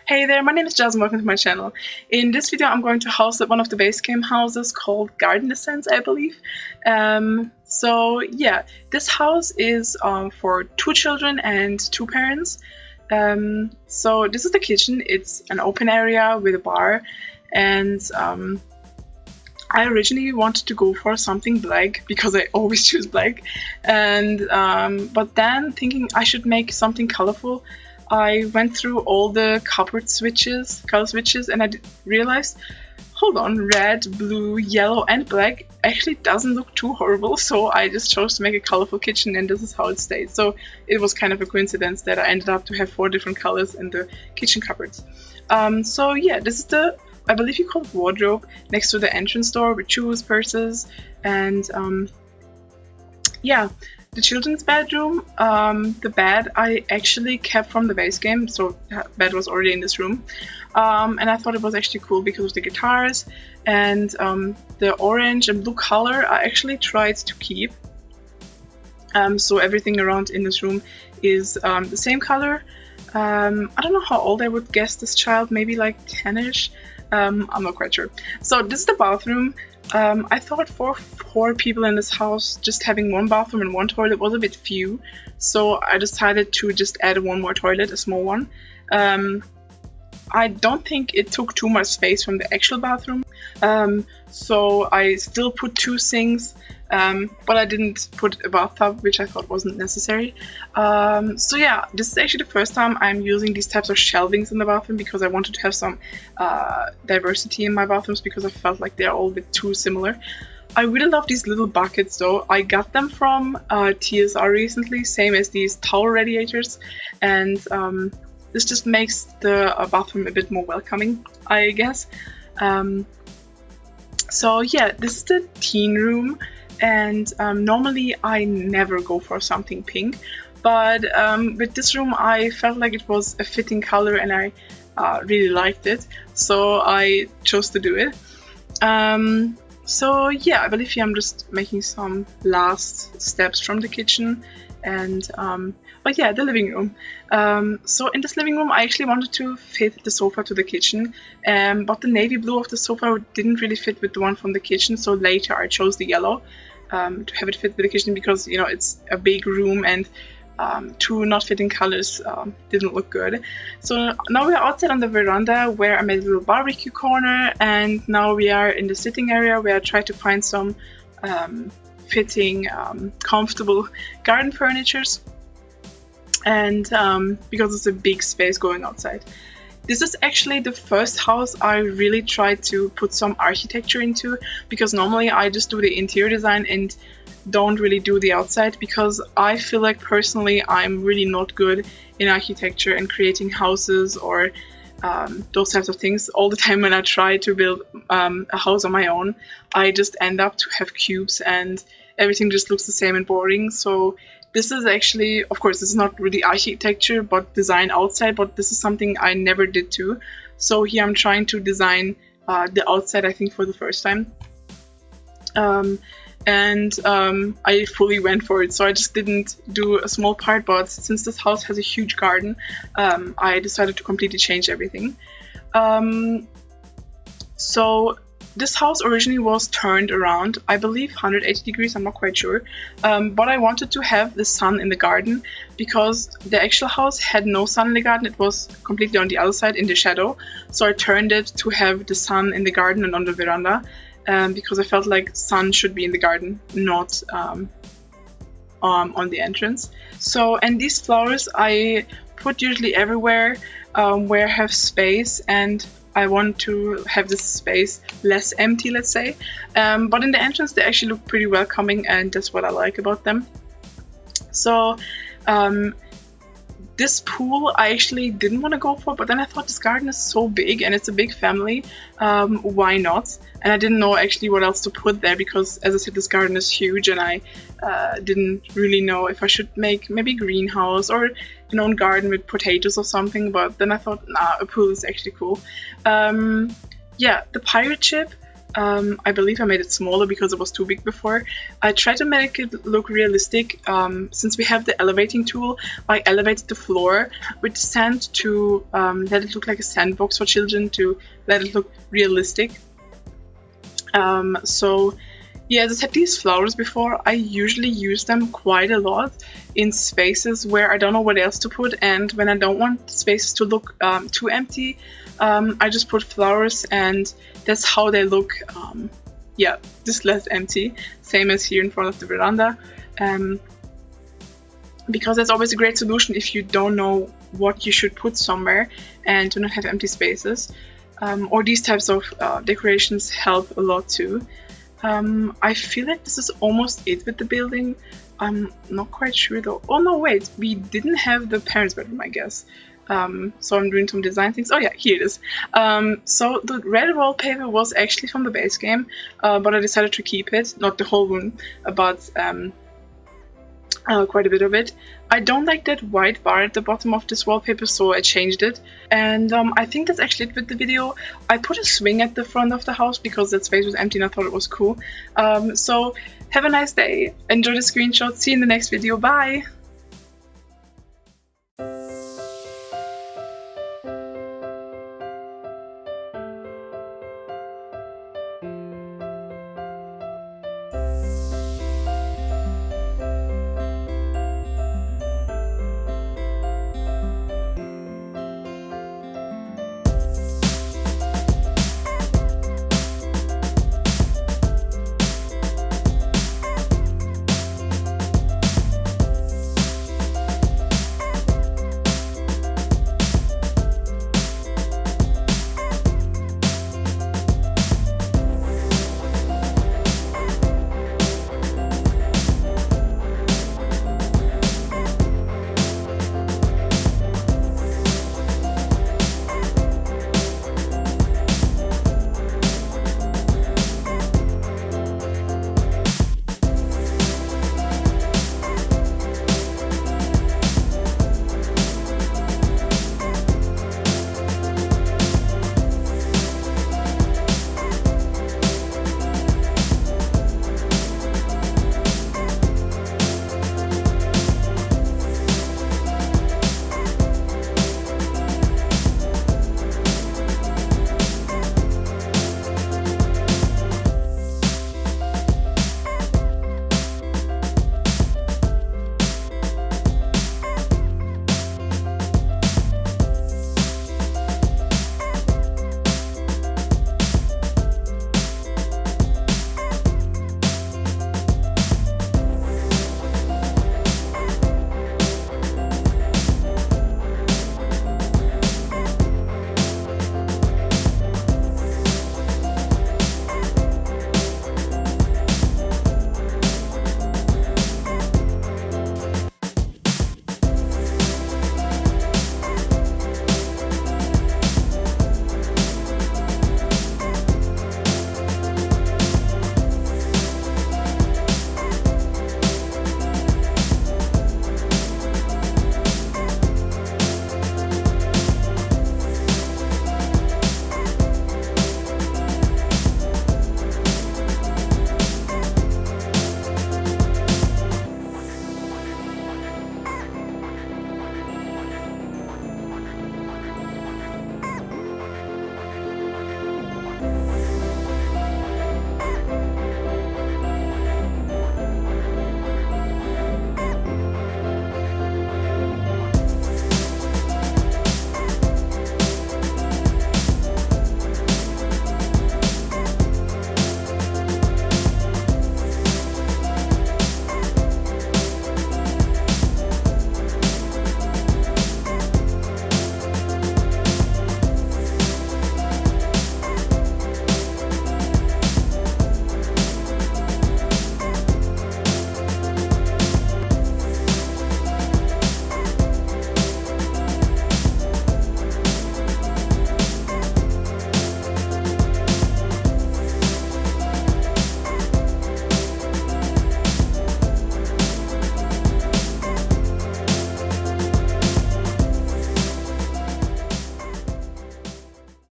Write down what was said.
Hey there, my name is Jazz and welcome to my channel. In this video I'm going to house up one of the base game houses called Garden Descents, I believe. So yeah, this house is for 2 children and 2 parents. So this is the kitchen. It's an open area with a bar, and I originally wanted to go for something black because I always choose black, and but then thinking I should make something colorful, I went through all the color switches, and I realized, hold on, red, blue, yellow, and black actually doesn't look too horrible. So I just chose to make a colorful kitchen, and this is how it stayed. So it was kind of a coincidence that I ended up to have 4 different colors in the kitchen cupboards. So yeah, this is the, I believe you call it wardrobe, next to the entrance door with shoes, purses, and yeah. The children's bedroom, the bed I actually kept from the base game, so the bed was already in this room, and I thought it was actually cool because of the guitars, and the orange and blue color I actually tried to keep, so everything around in this room is the same color. I don't know how old I would guess this child, maybe like 10ish. I'm not quite sure. So this is the bathroom. I thought for 4 people in this house, just having 1 bathroom and 1 toilet was a bit few, so I decided to just add 1 more toilet, a small one. I don't think it took too much space from the actual bathroom, so I still put 2 sinks, but I didn't put a bathtub, which I thought wasn't necessary. So yeah, this is actually the first time I'm using these types of shelvings in the bathroom because I wanted to have some diversity in my bathrooms because I felt like they're all a bit too similar. I really love these little buckets though. I got them from TSR recently, same as these towel radiators, and this just makes the bathroom a bit more welcoming, I guess. So yeah, this is the teen room, and normally I never go for something pink, but with this room I felt like it was a fitting color and I really liked it, so I chose to do it. So yeah, I believe here I'm just making some last steps from the kitchen, and but yeah, the living room. So in this living room I actually wanted to fit the sofa to the kitchen, but the navy blue of the sofa didn't really fit with the one from the kitchen, so later I chose the yellow to have it fit with the kitchen because, you know, it's a big room and 2 not fitting colors didn't look good. So now we're outside on the veranda where I made a little barbecue corner, and now we are in the sitting area where I tried to find some fitting, comfortable garden furnitures, and because it's a big space going outside. This is actually the first house I really tried to put some architecture into, because normally I just do the interior design and don't really do the outside, because I feel like personally I'm really not good in architecture and creating houses or those types of things. All the time when I try to build a house on my own, I just end up to have cubes and everything just looks the same and boring. So this is actually, of course, this is not really architecture but design outside, but this is something I never did too. So here I'm trying to design the outside, I think, for the first time. I fully went for it, so I just didn't do a small part, but since this house has a huge garden, I decided to completely change everything. So this house originally was turned around, I believe 180 degrees, I'm not quite sure, but I wanted to have the sun in the garden because the actual house had no sun in the garden. It was completely on the other side in the shadow, so I turned it to have the sun in the garden and on the veranda. Because I felt like sun should be in the garden, not on the entrance. So, and these flowers I put usually everywhere where I have space, and I want to have this space less empty, let's say. But in the entrance they actually look pretty welcoming, and that's what I like about them. So this pool I actually didn't want to go for, but then I thought this garden is so big and it's a big family, why not? And I didn't know actually what else to put there because, as I said, this garden is huge, and I didn't really know if I should make maybe a greenhouse or an own garden with potatoes or something, but then I thought, nah, a pool is actually cool. Yeah, the pirate ship, I believe I made it smaller because it was too big before. I tried to make it look realistic. Since we have the elevating tool, I elevated the floor with sand to let it look like a sandbox for children, to let it look realistic. So yeah, I just had these flowers before. I usually use them quite a lot in spaces where I don't know what else to put, and when I don't want spaces to look too empty, I just put flowers, and that's how they look, yeah, just less empty. Same as here in front of the veranda, because that's always a great solution if you don't know what you should put somewhere and do not have empty spaces. Or these types of decorations help a lot too. I feel like this is almost it with the building. I'm not quite sure though. Oh no, wait, we didn't have the parents' bedroom, I guess. So I'm doing some design things. Oh yeah, here it is. So the red wallpaper was actually from the base game, but I decided to keep it. Not the whole room, but quite a bit of it. I don't like that white bar at the bottom of this wallpaper, so I changed it. And I think that's actually it with the video. I put a swing at the front of the house because that space was empty and I thought it was cool. So have a nice day. Enjoy the screenshot. See you in the next video. Bye!